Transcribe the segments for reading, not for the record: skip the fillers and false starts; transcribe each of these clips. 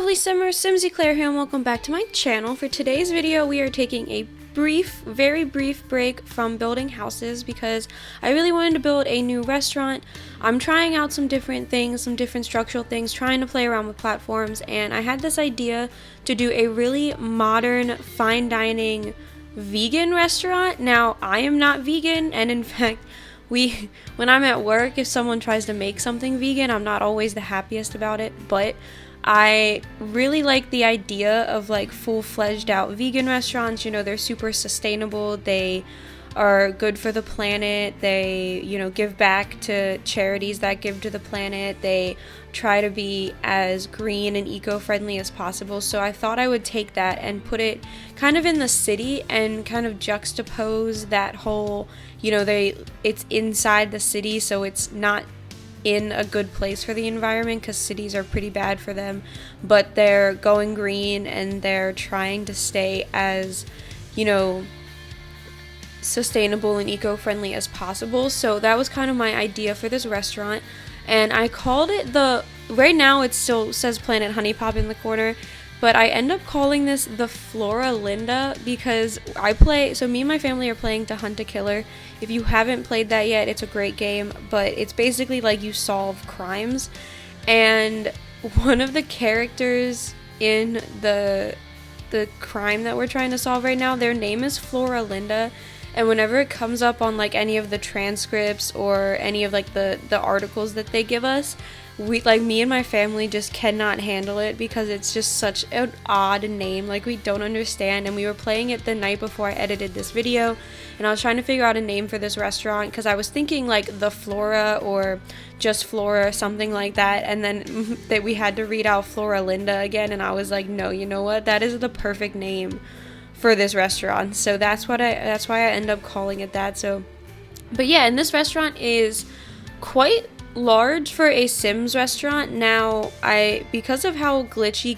lovely Simmers, SimsEclaire here and welcome back to my channel. For today's video we are taking a very brief break from building houses because I really wanted to build a new restaurant. I'm trying out some different things, some different structural things, trying to play around with platforms, and I had this idea to do a really modern, fine dining vegan restaurant. Now, I am not vegan, and in fact, when I'm at work, if someone tries to make something vegan, I'm not always the happiest about it, but I really like the idea of like full-fledged out vegan restaurants. You know, they're super sustainable, they are good for the planet, they, you know, give back to charities that give to the planet, they try to be as green and eco-friendly as possible. So I thought I would take that and put it kind of in the city and kind of juxtapose that whole, you know, it's inside the city, so it's not in a good place for the environment because cities are pretty bad for them, but they're going green and they're trying to stay as, you know, sustainable and eco-friendly as possible. So that was kind of my idea for this restaurant, and I called it right now it still says Planet Honey Pop in the corner, but I end up calling this the Floralinda because me and my family are playing To Hunt a Killer. If you haven't played that yet, it's a great game, but it's basically like you solve crimes, and one of the characters in the crime that we're trying to solve right now, their name is Floralinda, and whenever it comes up on like any of the transcripts or any of like the articles that they give us, me and my family just cannot handle it because it's just such an odd name, like we don't understand. And we were playing it the night before I edited this video, and I was trying to figure out a name for this restaurant because I was thinking like the Flora or just Flora or something like that, and then that we had to read out Floralinda again, and I was like, no, you know what, that is the perfect name for this restaurant. So that's why I end up calling it that. So, but yeah, and this restaurant is quite large for a Sims restaurant. Now, because of how glitchy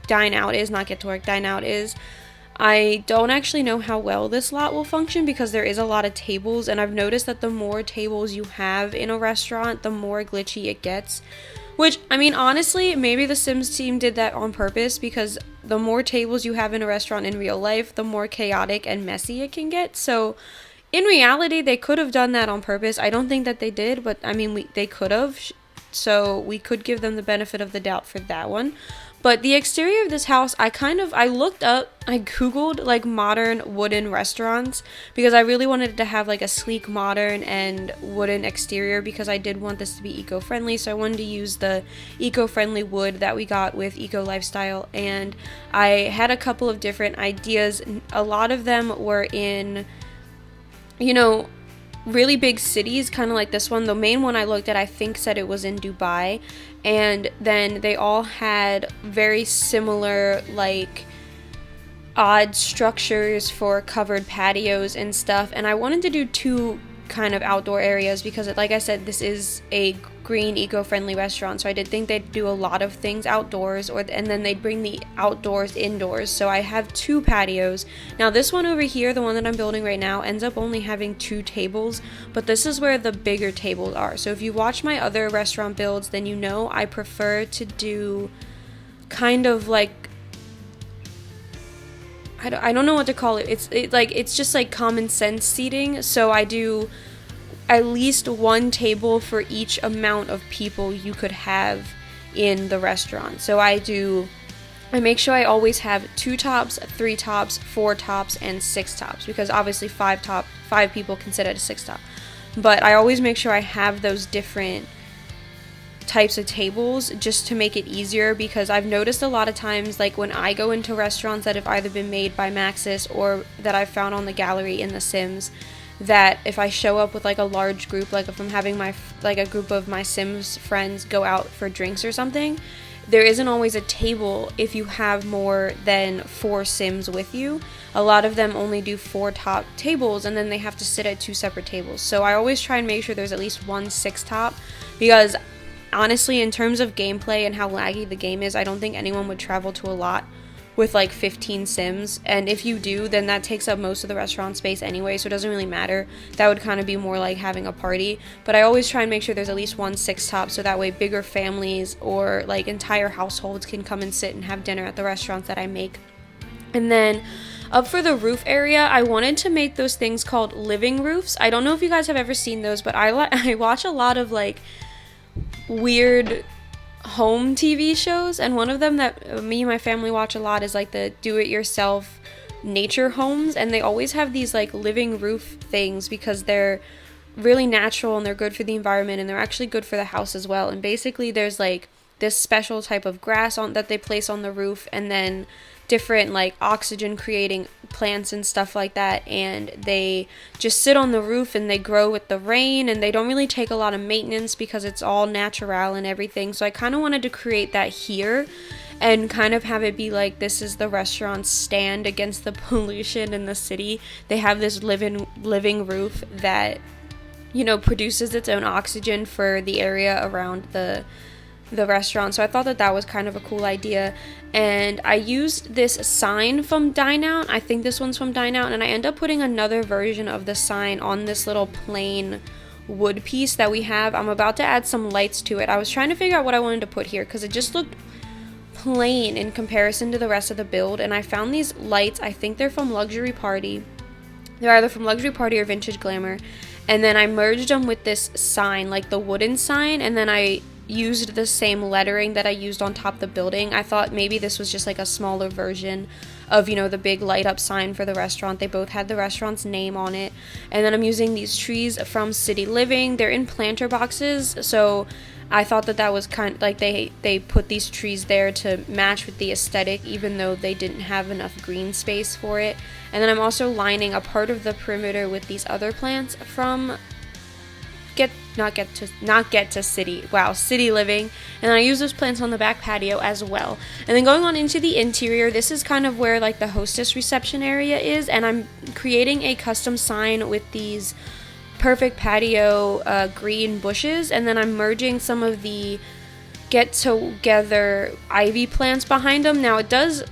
Dine Out is, I don't actually know how well this lot will function because there is a lot of tables, and I've noticed that the more tables you have in a restaurant, the more glitchy it gets. Which, I mean, honestly, maybe the Sims team did that on purpose because the more tables you have in a restaurant in real life, the more chaotic and messy it can get. So, in reality, they could have done that on purpose. I don't think that they did, but I mean, they could have. So, we could give them the benefit of the doubt for that one. But the exterior of this house, I googled like modern wooden restaurants because I really wanted to have like a sleek, modern and wooden exterior because I did want this to be eco-friendly. So I wanted to use the eco-friendly wood that we got with Eco Lifestyle, and I had a couple of different ideas. A lot of them were in, you know, really big cities, kind of like this one. The main one I looked at, I think, said it was in Dubai, and then they all had very similar, like, odd structures for covered patios and stuff, and I wanted to do two kind of outdoor areas because, like I said, this is a green, eco-friendly restaurant, so I did think they'd do a lot of things outdoors, and then they'd bring the outdoors indoors. So I have two patios. Now this one over here, the one that I'm building right now, ends up only having two tables, but this is where the bigger tables are. So if you watch my other restaurant builds, then you know I prefer to do kind of like, I don't know what to call it. It's just like common sense seating. So I do at least one table for each amount of people you could have in the restaurant. So I make sure I always have 2 tops, 3 tops, 4 tops, and 6 tops, because obviously 5 people can sit at a 6 top. But I always make sure I have those different types of tables just to make it easier, because I've noticed a lot of times, like when I go into restaurants that have either been made by Maxis or that I've found on the gallery in The Sims, that if I show up with like a large group, like if I'm having a group of my Sims friends go out for drinks or something, there isn't always a table if you have more than 4 Sims with you. A lot of them only do 4 top tables, and then they have to sit at 2 separate tables. So I always try and make sure there's at least one 6 top, because honestly, in terms of gameplay and how laggy the game is, I don't think anyone would travel to a lot with like 15 Sims, and if you do, then that takes up most of the restaurant space anyway, so it doesn't really matter. That would kind of be more like having a party, but I always try and make sure there's at least one 6-top, so that way bigger families or like entire households can come and sit and have dinner at the restaurants that I make. And then up for the roof area, I wanted to make those things called living roofs. I don't know if you guys have ever seen those, but I watch a lot of like weird home TV shows, and one of them that me and my family watch a lot is like the do-it-yourself nature homes, and they always have these like living roof things because they're really natural and they're good for the environment, and they're actually good for the house as well. And basically there's like this special type of grass on that they place on the roof, and then different like oxygen creating plants and stuff like that, and they just sit on the roof and they grow with the rain, and they don't really take a lot of maintenance because it's all natural and everything. So I kind of wanted to create that here and kind of have it be like this is the restaurant's stand against the pollution in the city. They have this living roof that, you know, produces its own oxygen for the area around the restaurant. So I thought that was kind of a cool idea, and I used this sign from Dine Out. I think this one's from Dine Out, and I end up putting another version of the sign on this little plain wood piece that we have. I'm about to add some lights to it. I was trying to figure out what I wanted to put here because it just looked plain in comparison to the rest of the build, and I found these lights. I think they're from Luxury Party. They're either from Luxury Party or Vintage Glamour, and then I merged them with this sign, like the wooden sign, and then I used the same lettering that I used on top of the building. I thought maybe this was just like a smaller version of, you know, the big light up sign for the restaurant. They both had the restaurant's name on it. And then I'm using these trees from City Living. They're in planter boxes, so I thought that was kind of like they put these trees there to match with the aesthetic, even though they didn't have enough green space for it. And then I'm also lining a part of the perimeter with these other plants from City Living, and I use those plants on the back patio as well. And then going on into the interior, this is kind of where like the hostess reception area is, and I'm creating a custom sign with these perfect patio green bushes, and then I'm merging some of the get together ivy plants behind them. Now it does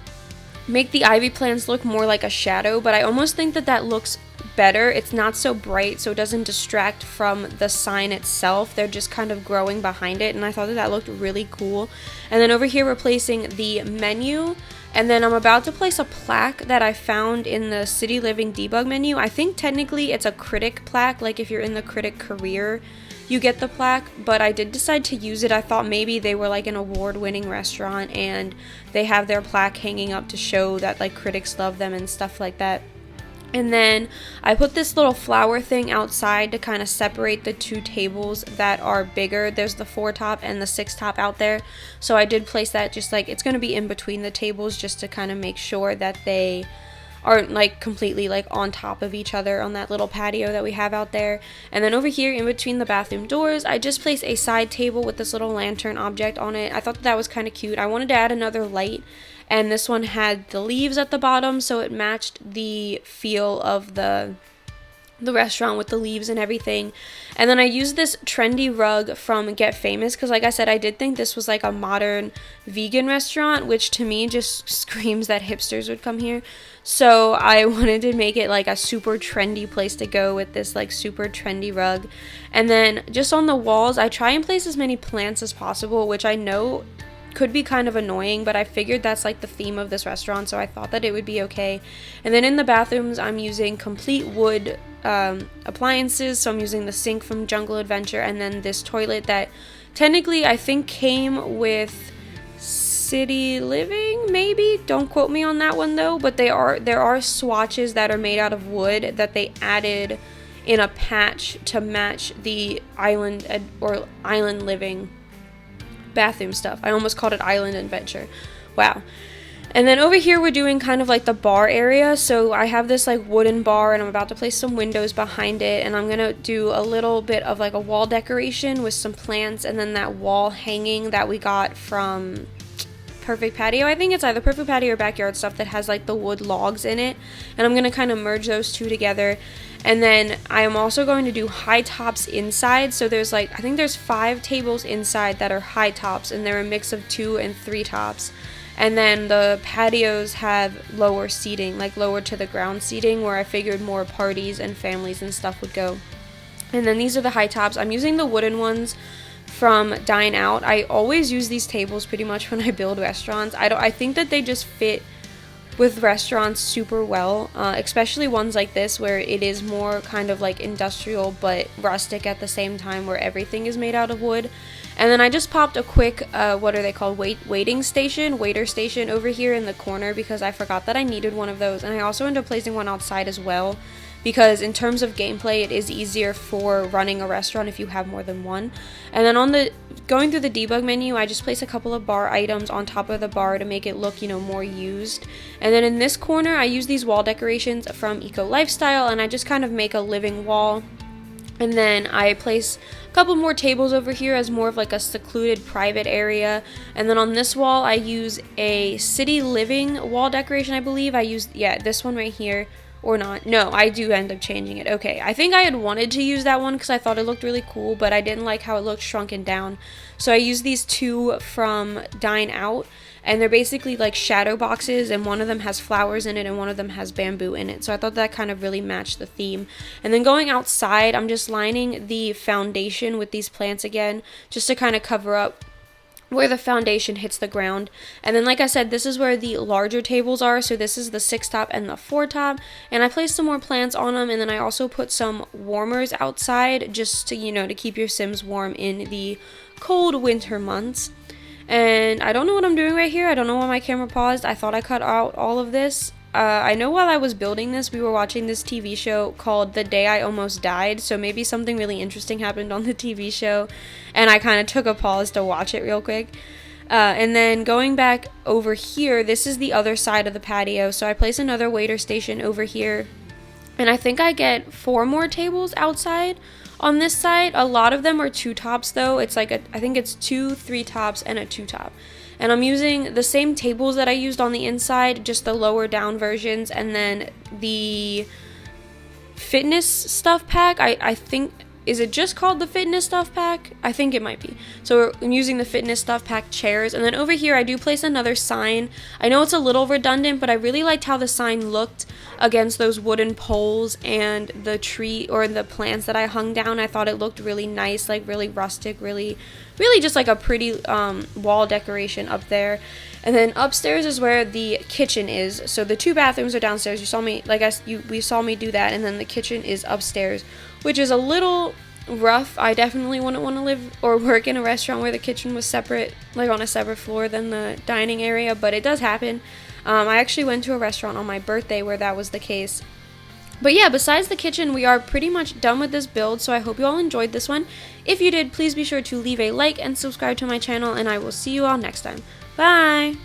make the ivy plants look more like a shadow, but I almost think that looks better. It's not so bright, so it doesn't distract from the sign itself. They're just kind of growing behind it, and I thought that looked really cool. And then over here we're placing the menu, and then I'm about to place a plaque that I found in the City Living debug menu. I think technically it's a critic plaque, like if you're in the critic career you get the plaque, but I did decide to use it. I thought maybe they were like an award-winning restaurant and they have their plaque hanging up to show that like critics love them and stuff like that. And then I put this little flower thing outside to kind of separate the two tables that are bigger. There's the 4-top and the 6-top out there. So I did place that just like, it's going to be in between the tables just to kind of make sure that they aren't like completely like on top of each other on that little patio that we have out there. And then over here in between the bathroom doors, I just placed a side table with this little lantern object on it. I thought that was kind of cute. I wanted to add another light, and this one had the leaves at the bottom, so it matched the feel of the restaurant with the leaves and everything. And then I used this trendy rug from Get Famous because, like I said, I did think this was like a modern vegan restaurant, which to me just screams that hipsters would come here. So I wanted to make it like a super trendy place to go with this like super trendy rug. And then just on the walls, I try and place as many plants as possible, which I know could be kind of annoying, but I figured that's like the theme of this restaurant, so I thought that it would be okay. And then in the bathrooms, I'm using complete wood appliances, so I'm using the sink from Jungle Adventure, and then this toilet that technically I think came with City Living, maybe, don't quote me on that one though, but there are swatches that are made out of wood that they added in a patch to match the island living bathroom stuff. I almost called it Island Adventure. Wow. And then over here we're doing kind of like the bar area. So I have this like wooden bar, and I'm about to place some windows behind it, and I'm gonna do a little bit of like a wall decoration with some plants, and then that wall hanging that we got from Perfect Patio. I think it's either Perfect Patio or Backyard Stuff that has like the wood logs in it, and I'm gonna kind of merge those two together. And then I am also going to do high tops inside. So there's like, I think there's 5 tables inside that are high tops, and they're a mix of 2 and 3 tops. And then the patios have lower seating, like lower to the ground seating, where I figured more parties and families and stuff would go. And then these are the high tops. I'm using the wooden ones from Dine Out. I always use these tables pretty much when I build restaurants. I think that they just fit with restaurants super well, especially ones like this where it is more kind of like industrial but rustic at the same time, where everything is made out of wood. And then I just popped a quick, what are they called, waiter station over here in the corner, because I forgot that I needed one of those. And I also ended up placing one outside as well, because in terms of gameplay, it is easier for running a restaurant if you have more than one. And then going through the debug menu, I just place a couple of bar items on top of the bar to make it look, more used. And then in this corner, I use these wall decorations from Eco Lifestyle, and I just kind of make a living wall. And then I place a couple more tables over here as more of like a secluded private area. And then on this wall, I use a city living wall decoration, I believe. I used, this one right here. Or not. No, I do end up changing it. Okay, I think I had wanted to use that one because I thought it looked really cool, but I didn't like how it looked shrunken down. So I used these two from Dine Out, and they're basically like shadow boxes, and one of them has flowers in it and one of them has bamboo in it. So I thought that kind of really matched the theme. And then going outside, I'm just lining the foundation with these plants again, just to kind of cover up where the foundation hits the ground. And then, like I said, this is where the larger tables are. So this is the 6 top and the 4 top, and I placed some more plants on them. And then I also put some warmers outside, just to to keep your Sims warm in the cold winter months. And I don't know what I'm doing right here. I don't know why my camera paused. I thought I cut out all of this. I know while I was building this, we were watching this TV show called The Day I Almost Died, so maybe something really interesting happened on the TV show, and I kind of took a pause to watch it real quick. And then going back over here, this is the other side of the patio, so I place another waiter station over here, and I think I get 4 more tables outside on this side. A lot of them are 2 tops though. It's like I think it's 2 3 tops and a 2 top. And I'm using the same tables that I used on the inside, just the lower down versions, and then the fitness stuff pack. I think, is it just called the fitness stuff pack? I think it might be. So I'm using the fitness stuff pack chairs. And then over here, I do place another sign. I know it's a little redundant, but I really liked how the sign looked against those wooden poles and the tree or the plants that I hung down. I thought it looked really nice, like really rustic, really just like a pretty wall decoration up there. And then upstairs is where the kitchen is. So the 2 bathrooms are downstairs. You saw me, we saw me do that. And then the kitchen is upstairs, which is a little rough. I definitely wouldn't want to live or work in a restaurant where the kitchen was separate, like on a separate floor than the dining area, but it does happen. I actually went to a restaurant on my birthday where that was the case. But yeah, besides the kitchen, we are pretty much done with this build, so I hope you all enjoyed this one. If you did, please be sure to leave a like and subscribe to my channel, and I will see you all next time. Bye!